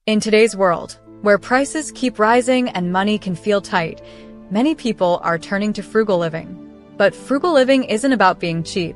In today's world, where prices keep rising and money can feel tight, many people are turning to frugal living. But frugal living isn't about being cheap.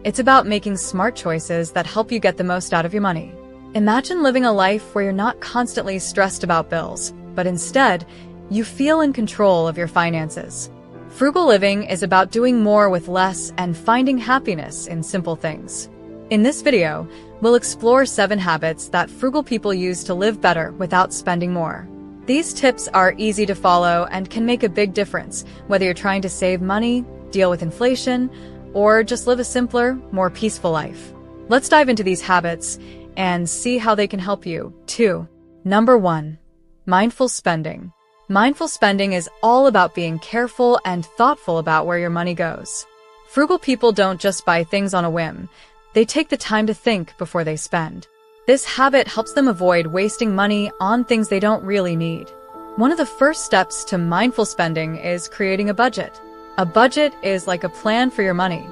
It's about making smart choices that help you get the most out of your money. Imagine living a life where you're not constantly stressed about bills, but instead, you feel in control of your finances. Frugal living is about doing more with less and finding happiness in simple things. In this video, we'll explore 7 habits that frugal people use to live better without spending more. These tips are easy to follow and can make a big difference, whether you're trying to save money, deal with inflation, or just live a simpler, more peaceful life. Let's dive into these habits and see how they can help you, too. Number 1. Mindful spending. Mindful spending is all about being careful and thoughtful about where your money goes. Frugal people don't just buy things on a whim. They take the time to think before they spend. This habit helps them avoid wasting money on things they don't really need. One of the first steps to mindful spending is creating a budget. A budget is like a plan for your money.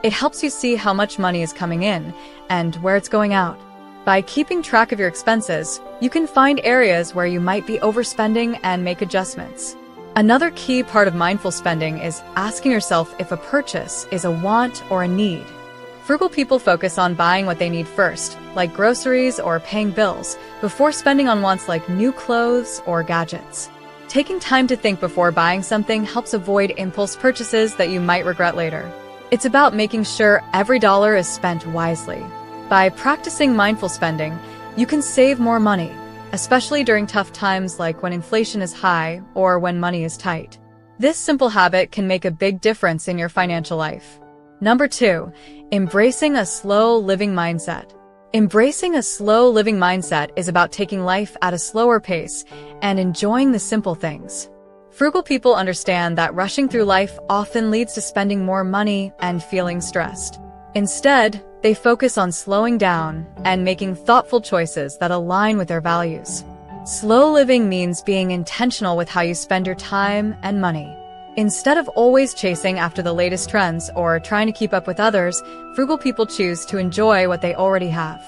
It helps you see how much money is coming in and where it's going out. By keeping track of your expenses, you can find areas where you might be overspending and make adjustments. Another key part of mindful spending is asking yourself if a purchase is a want or a need. Frugal people focus on buying what they need first, like groceries or paying bills, before spending on wants like new clothes or gadgets. Taking time to think before buying something helps avoid impulse purchases that you might regret later. It's about making sure every dollar is spent wisely. By practicing mindful spending, you can save more money, especially during tough times like when inflation is high or when money is tight. This simple habit can make a big difference in your financial life. Number 2, embracing a slow living mindset. Embracing a slow living mindset is about taking life at a slower pace and enjoying the simple things. Frugal people understand that rushing through life often leads to spending more money and feeling stressed. Instead, they focus on slowing down and making thoughtful choices that align with their values. Slow living means being intentional with how you spend your time and money. Instead of always chasing after the latest trends or trying to keep up with others, frugal people choose to enjoy what they already have.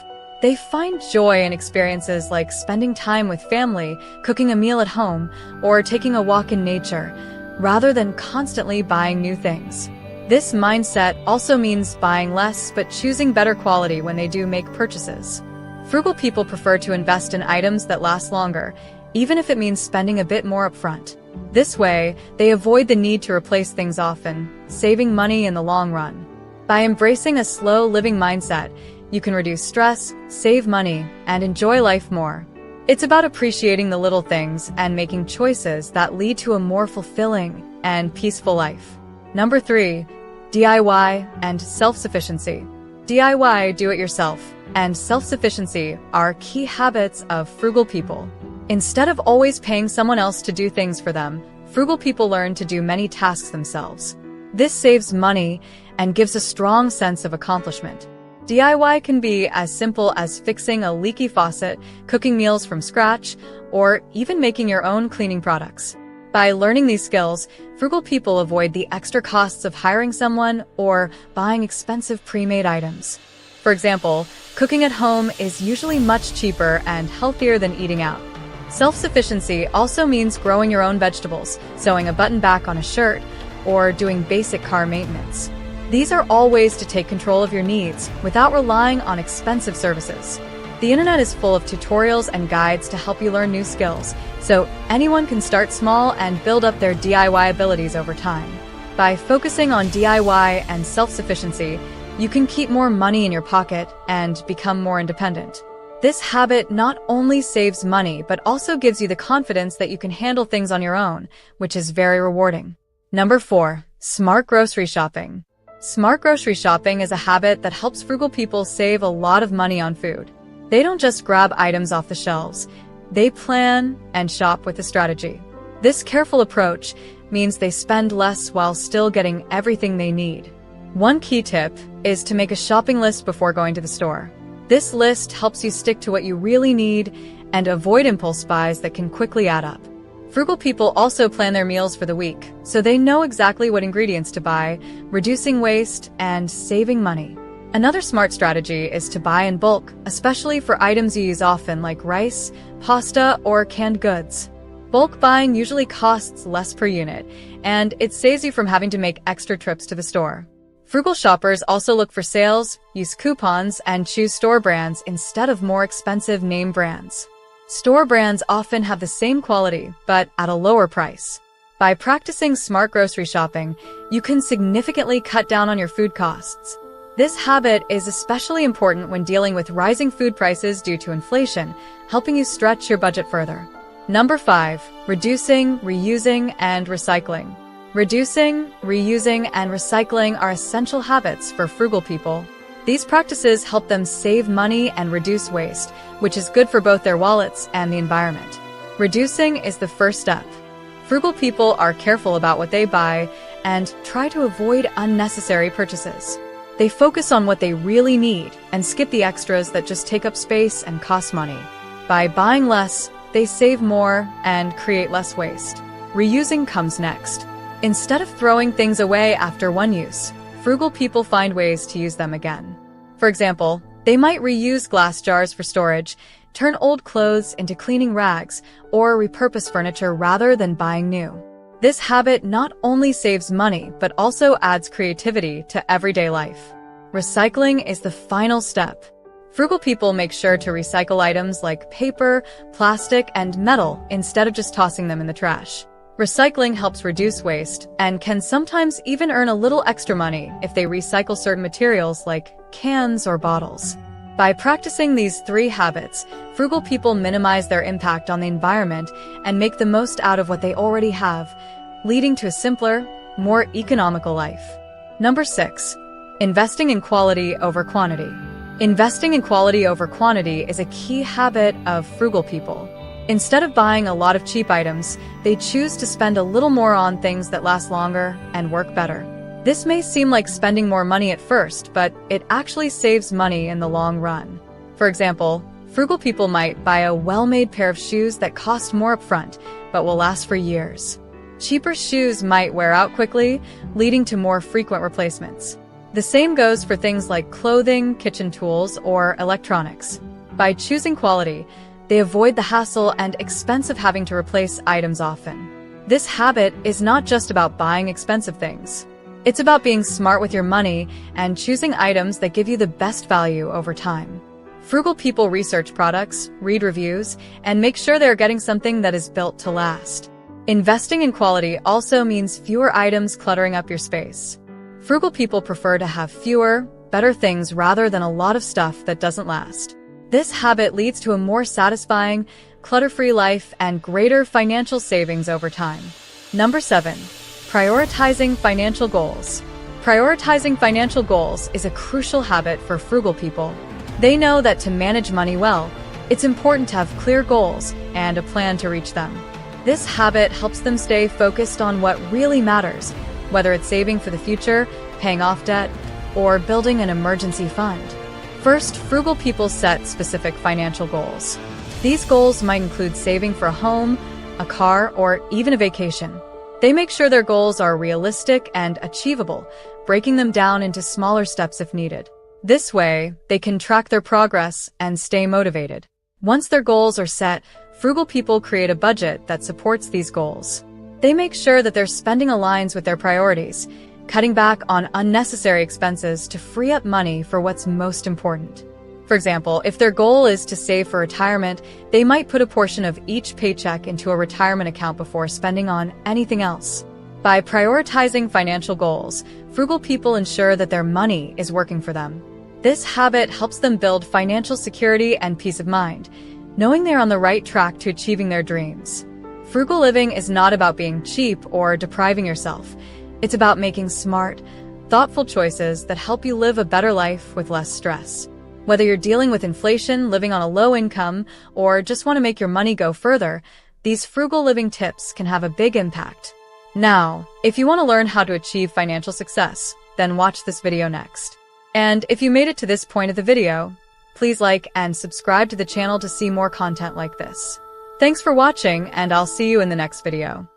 They find joy in experiences like spending time with family, cooking a meal at home, or taking a walk in nature, rather than constantly buying new things. This mindset also means buying less but choosing better quality when they do make purchases. Frugal people prefer to invest in items that last longer, even if it means spending a bit more upfront. This way, they avoid the need to replace things often, saving money in the long run. By embracing a slow living mindset, you can reduce stress, save money, and enjoy life more. It's about appreciating the little things and making choices that lead to a more fulfilling and peaceful life. Number 3, DIY and self-sufficiency. DIY, do-it-yourself, and self-sufficiency are key habits of frugal people. Instead of always paying someone else to do things for them, frugal people learn to do many tasks themselves. This saves money and gives a strong sense of accomplishment. DIY can be as simple as fixing a leaky faucet, cooking meals from scratch, or even making your own cleaning products. By learning these skills, frugal people avoid the extra costs of hiring someone or buying expensive pre-made items. For example, cooking at home is usually much cheaper and healthier than eating out. Self-sufficiency also means growing your own vegetables, sewing a button back on a shirt, or doing basic car maintenance. These are all ways to take control of your needs without relying on expensive services. The internet is full of tutorials and guides to help you learn new skills, so anyone can start small and build up their DIY abilities over time. By focusing on DIY and self-sufficiency, you can keep more money in your pocket and become more independent. This habit not only saves money, but also gives you the confidence that you can handle things on your own, which is very rewarding. Number 4, smart grocery shopping. Smart grocery shopping is a habit that helps frugal people save a lot of money on food. They don't just grab items off the shelves. They plan and shop with a strategy. This careful approach means they spend less while still getting everything they need. One key tip is to make a shopping list before going to the store. This list helps you stick to what you really need and avoid impulse buys that can quickly add up. Frugal people also plan their meals for the week, so they know exactly what ingredients to buy, reducing waste and saving money. Another smart strategy is to buy in bulk, especially for items you use often like rice, pasta, or canned goods. Bulk buying usually costs less per unit, and it saves you from having to make extra trips to the store. Frugal shoppers also look for sales, use coupons, and choose store brands instead of more expensive name brands. Store brands often have the same quality, but at a lower price. By practicing smart grocery shopping, you can significantly cut down on your food costs. This habit is especially important when dealing with rising food prices due to inflation, helping you stretch your budget further. Number 5. Reducing, reusing, and recycling. Reducing, reusing, and recycling are essential habits for frugal people. These practices help them save money and reduce waste, which is good for both their wallets and the environment. Reducing is the first step. Frugal people are careful about what they buy and try to avoid unnecessary purchases. They focus on what they really need and skip the extras that just take up space and cost money. By buying less, they save more and create less waste. Reusing comes next. Instead of throwing things away after one use, frugal people find ways to use them again. For example, they might reuse glass jars for storage, turn old clothes into cleaning rags, or repurpose furniture rather than buying new. This habit not only saves money, but also adds creativity to everyday life. Recycling is the final step. Frugal people make sure to recycle items like paper, plastic, and metal instead of just tossing them in the trash. Recycling helps reduce waste and can sometimes even earn a little extra money if they recycle certain materials like cans or bottles. By practicing these 3 habits, frugal people minimize their impact on the environment and make the most out of what they already have, leading to a simpler, more economical life. Number 6. Investing in quality over quantity. Investing in quality over quantity is a key habit of frugal people. Instead of buying a lot of cheap items, they choose to spend a little more on things that last longer and work better. This may seem like spending more money at first, but it actually saves money in the long run. For example, frugal people might buy a well-made pair of shoes that cost more upfront, but will last for years. Cheaper shoes might wear out quickly, leading to more frequent replacements. The same goes for things like clothing, kitchen tools, or electronics. By choosing quality, they avoid the hassle and expense of having to replace items often. This habit is not just about buying expensive things. It's about being smart with your money and choosing items that give you the best value over time. Frugal people research products, read reviews, and make sure they're getting something that is built to last. Investing in quality also means fewer items cluttering up your space. Frugal people prefer to have fewer, better things rather than a lot of stuff that doesn't last. This habit leads to a more satisfying, clutter-free life and greater financial savings over time. Number 7. Prioritizing financial goals. Prioritizing financial goals is a crucial habit for frugal people. They know that to manage money well, it's important to have clear goals and a plan to reach them. This habit helps them stay focused on what really matters, whether it's saving for the future, paying off debt, or building an emergency fund. First, frugal people set specific financial goals. These goals might include saving for a home, a car, or even a vacation. They make sure their goals are realistic and achievable, breaking them down into smaller steps if needed. This way, they can track their progress and stay motivated. Once their goals are set, frugal people create a budget that supports these goals. They make sure that their spending aligns with their priorities, cutting back on unnecessary expenses to free up money for what's most important. For example, if their goal is to save for retirement, they might put a portion of each paycheck into a retirement account before spending on anything else. By prioritizing financial goals, frugal people ensure that their money is working for them. This habit helps them build financial security and peace of mind, knowing they're on the right track to achieving their dreams. Frugal living is not about being cheap or depriving yourself. It's about making smart, thoughtful choices that help you live a better life with less stress. Whether you're dealing with inflation, living on a low income, or just want to make your money go further, these frugal living tips can have a big impact. Now, if you want to learn how to achieve financial success, then watch this video next. And if you made it to this point of the video, please like and subscribe to the channel to see more content like this. Thanks for watching, and I'll see you in the next video.